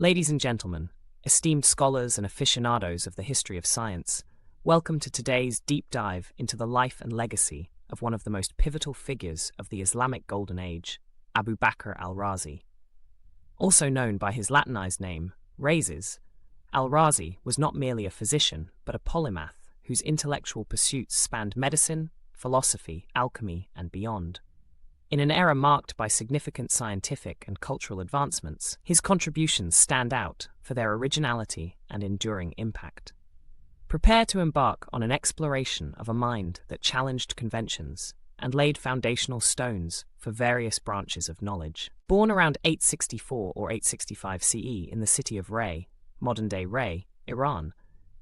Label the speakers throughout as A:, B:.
A: Ladies and gentlemen, esteemed scholars and aficionados of the history of science, welcome to today's deep dive into the life and legacy of one of the most pivotal figures of the Islamic Golden Age, Abū Bakr al-Rāzī. Also known by his Latinized name, Rhazes, al-Rāzī was not merely a physician, but a polymath whose intellectual pursuits spanned medicine, philosophy, alchemy, and beyond. In an era marked by significant scientific and cultural advancements, his contributions stand out for their originality and enduring impact. Prepare to embark on an exploration of a mind that challenged conventions and laid foundational stones for various branches of knowledge. Born around 864 or 865 CE in the city of Ray, modern-day Ray, Iran,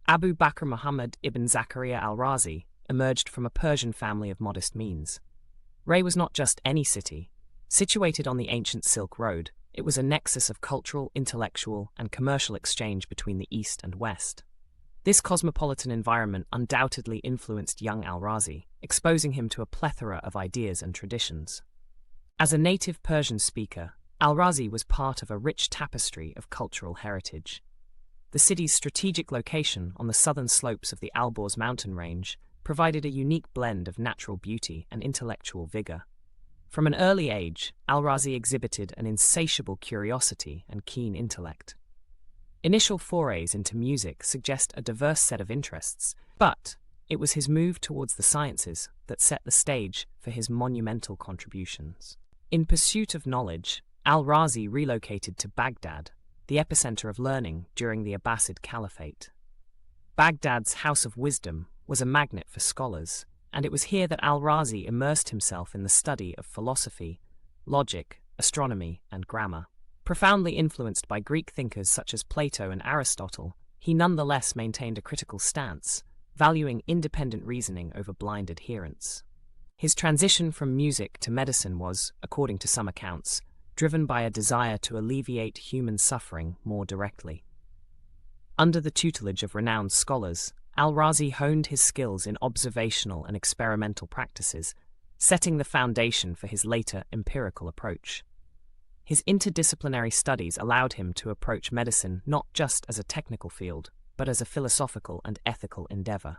A: Abū Bakr Muhammad ibn Zakaria al-Rāzī emerged from a Persian family of modest means. Ray was not just any city. Situated on the ancient Silk Road, it was a nexus of cultural, intellectual, and commercial exchange between the East and West. This cosmopolitan environment undoubtedly influenced young al-Rāzī, exposing him to a plethora of ideas and traditions. As a native Persian speaker, al-Rāzī was part of a rich tapestry of cultural heritage. The city's strategic location on the southern slopes of the Alborz mountain range provided a unique blend of natural beauty and intellectual vigor. From an early age, al-Rāzī exhibited an insatiable curiosity and keen intellect. Initial forays into music suggest a diverse set of interests, but it was his move towards the sciences that set the stage for his monumental contributions. In pursuit of knowledge, al-Rāzī relocated to Baghdad, the epicenter of learning during the Abbasid Caliphate. Baghdad's House of Wisdom was a magnet for scholars, and it was here that al-Rāzī immersed himself in the study of philosophy, logic, astronomy, and grammar. Profoundly influenced by Greek thinkers such as Plato and Aristotle, he nonetheless maintained a critical stance, valuing independent reasoning over blind adherence. His transition from music to medicine was, according to some accounts, driven by a desire to alleviate human suffering more directly. Under the tutelage of renowned scholars, al-Rāzī honed his skills in observational and experimental practices, setting the foundation for his later empirical approach. His interdisciplinary studies allowed him to approach medicine not just as a technical field, but as a philosophical and ethical endeavor.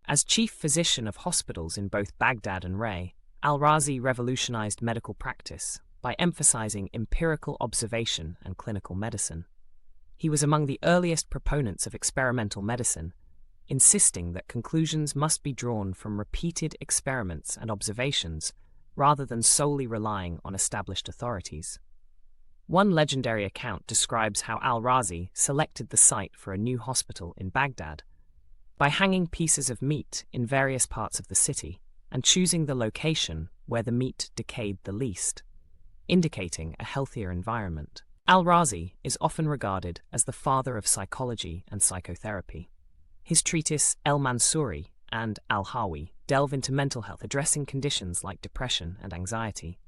A: As chief physician of hospitals in both Baghdad and Ray, al-Rāzī revolutionized medical practice by emphasizing empirical observation and clinical medicine. He was among the earliest proponents of experimental medicine, insisting that conclusions must be drawn from repeated experiments and observations rather than solely relying on established authorities. One legendary account describes how al-Rāzī selected the site for a new hospital in Baghdad by hanging pieces of meat in various parts of the city and choosing the location where the meat decayed the least, indicating a healthier environment. Al-Rāzī is often regarded as the father of psychology and psychotherapy. His treatise El-Mansūrī and Al-Hāwī delve into mental health, addressing conditions like depression and anxiety.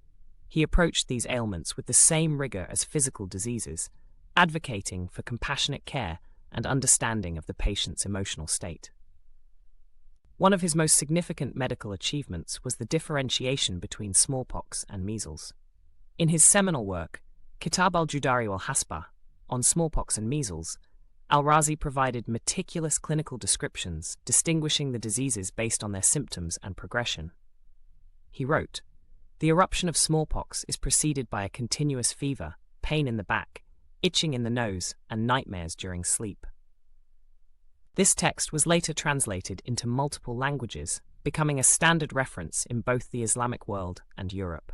A: He approached these ailments with the same rigor as physical diseases, advocating for compassionate care and understanding of the patient's emotional state. One of his most significant medical achievements was the differentiation between smallpox and measles. In his seminal work, Kitab al-Judari wal-Hasba, on smallpox and measles, al-Rāzī provided meticulous clinical descriptions distinguishing the diseases based on their symptoms and progression. He wrote, "The eruption of smallpox is preceded by a continuous fever, pain in the back, itching in the nose, and nightmares during sleep." This text was later translated into multiple languages, becoming a standard reference in both the Islamic world and Europe.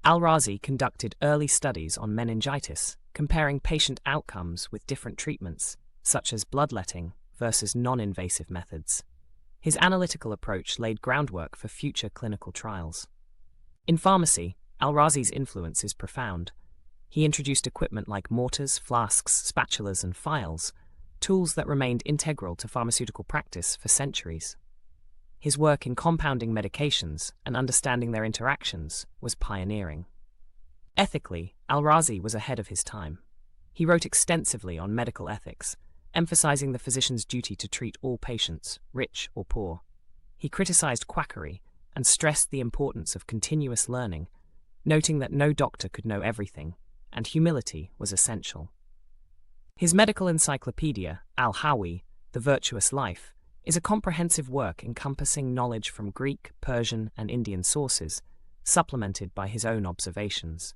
A: Al-Rāzī conducted early studies on meningitis, comparing patient outcomes with different treatments, such as bloodletting versus non-invasive methods. His analytical approach laid groundwork for future clinical trials. In pharmacy, al-Rāzī's influence is profound. He introduced equipment like mortars, flasks, spatulas, and phials, tools that remained integral to pharmaceutical practice for centuries. His work in compounding medications and understanding their interactions was pioneering. Ethically, al-Rāzī was ahead of his time. He wrote extensively on medical ethics, emphasizing the physician's duty to treat all patients, rich or poor. He criticized quackery and stressed the importance of continuous learning, noting that no doctor could know everything, and humility was essential. His medical encyclopedia, Al-Hawi, The Virtuous Life, is a comprehensive work encompassing knowledge from Greek, Persian, and Indian sources, supplemented by his own observations.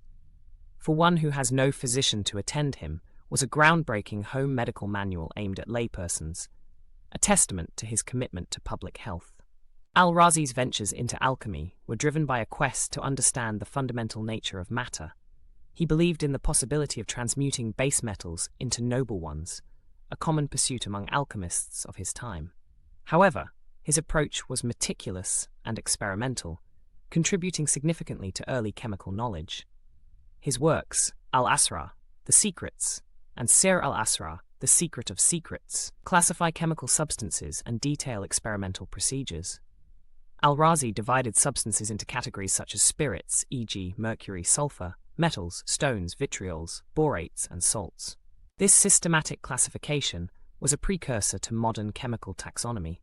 A: For one who has no physician to attend him, was a groundbreaking home medical manual aimed at laypersons, a testament to his commitment to public health. Al-Rāzī's ventures into alchemy were driven by a quest to understand the fundamental nature of matter. He believed in the possibility of transmuting base metals into noble ones, a common pursuit among alchemists of his time. However, his approach was meticulous and experimental, contributing significantly to early chemical knowledge. His works, Al-Asrar, The Secrets, and Sir al-Asrar, The Secret of Secrets, classify chemical substances and detail experimental procedures. Al-Rāzī divided substances into categories such as spirits, e.g., mercury, sulfur, metals, stones, vitriols, borates, and salts. This systematic classification was a precursor to modern chemical taxonomy.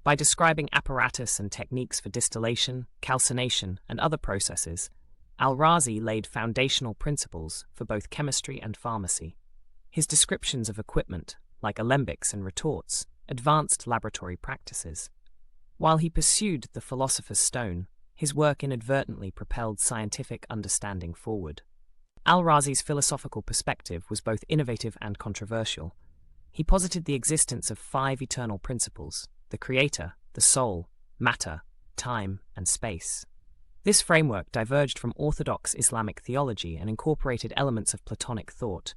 A: By describing apparatus and techniques for distillation, calcination, and other processes, Al-Rāzī laid foundational principles for both chemistry and pharmacy. His descriptions of equipment, like alembics and retorts, advanced laboratory practices. While he pursued the philosopher's stone, his work inadvertently propelled scientific understanding forward. Al-Rāzī's philosophical perspective was both innovative and controversial. He posited the existence of 5 eternal principles: the creator, the soul, matter, time, and space. This framework diverged from orthodox Islamic theology and incorporated elements of Platonic thought,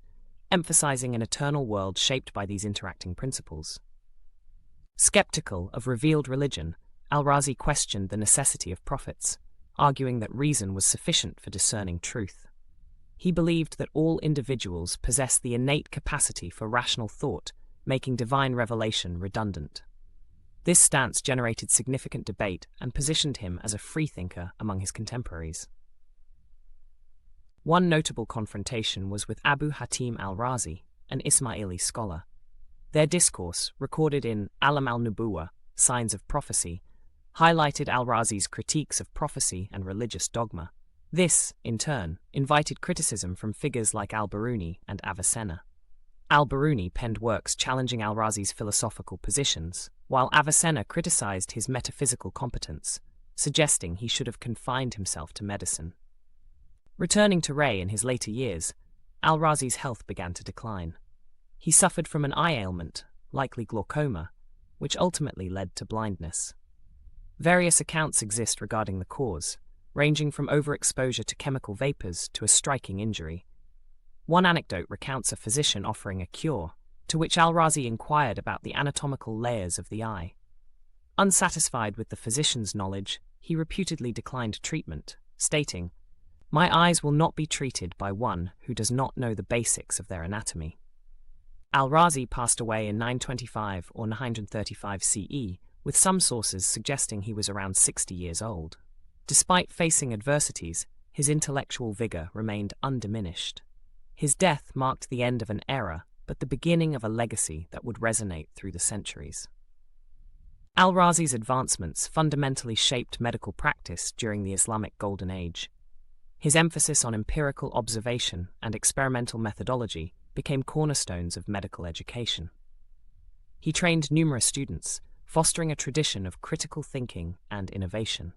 A: emphasizing an eternal world shaped by these interacting principles. Skeptical of revealed religion, Al-Rāzī questioned the necessity of prophets, arguing that reason was sufficient for discerning truth. He believed that all individuals possess the innate capacity for rational thought, making divine revelation redundant. This stance generated significant debate and positioned him as a freethinker among his contemporaries. One notable confrontation was with Abu Hatim al-Rāzī, an Ismaili scholar. Their discourse, recorded in Alam al-Nubuwah, Signs of Prophecy, highlighted al-Rāzī's critiques of prophecy and religious dogma. This, in turn, invited criticism from figures like al-Biruni and Avicenna. Al-Biruni penned works challenging al-Rāzī's philosophical positions, while Avicenna criticized his metaphysical competence, suggesting he should have confined himself to medicine. Returning to Ray in his later years, al-Rāzī's health began to decline. He suffered from an eye ailment, likely glaucoma, which ultimately led to blindness. Various accounts exist regarding the cause, ranging from overexposure to chemical vapors to a striking injury. One anecdote recounts a physician offering a cure, to which al-Rāzī inquired about the anatomical layers of the eye. Unsatisfied with the physician's knowledge, he reputedly declined treatment, stating, "My eyes will not be treated by one who does not know the basics of their anatomy." Al-Rāzī passed away in 925 or 935 CE, with some sources suggesting he was around 60 years old. Despite facing adversities, his intellectual vigor remained undiminished. His death marked the end of an era, but the beginning of a legacy that would resonate through the centuries. Al-Rāzī's advancements fundamentally shaped medical practice during the Islamic Golden Age. His emphasis on empirical observation and experimental methodology became cornerstones of medical education. He trained numerous students, fostering a tradition of critical thinking and innovation.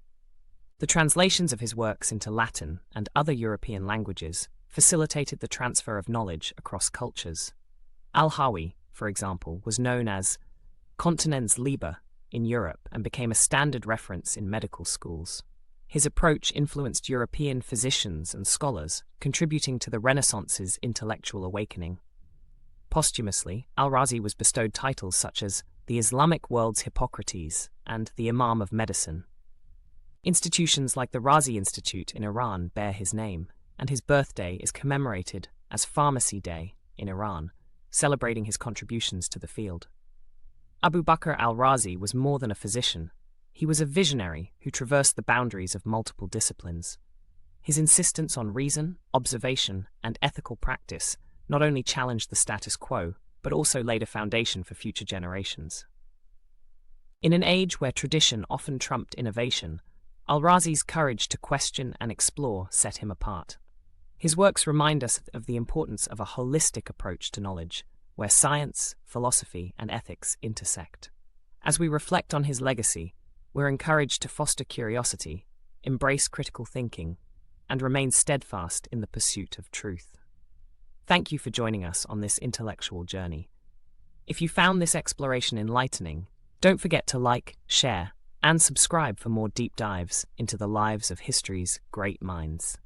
A: The translations of his works into Latin and other European languages facilitated the transfer of knowledge across cultures. Al-Hawi, for example, was known as Continens Liber in Europe and became a standard reference in medical schools. His approach influenced European physicians and scholars, contributing to the Renaissance's intellectual awakening. Posthumously, al-Rāzī was bestowed titles such as the Islamic world's Hippocrates and the Imam of Medicine. Institutions like the Rāzī Institute in Iran bear his name, and his birthday is commemorated as Pharmacy Day in Iran, celebrating his contributions to the field. Abū Bakr al-Rāzī was more than a physician. He was a visionary who traversed the boundaries of multiple disciplines. His insistence on reason, observation, and ethical practice not only challenged the status quo, but also laid a foundation for future generations. In an age where tradition often trumped innovation, al-Rāzī's courage to question and explore set him apart. His works remind us of the importance of a holistic approach to knowledge, where science, philosophy, and ethics intersect. As we reflect on his legacy, we're encouraged to foster curiosity, embrace critical thinking, and remain steadfast in the pursuit of truth. Thank you for joining us on this intellectual journey. If you found this exploration enlightening, don't forget to like, share, and subscribe for more deep dives into the lives of history's great minds.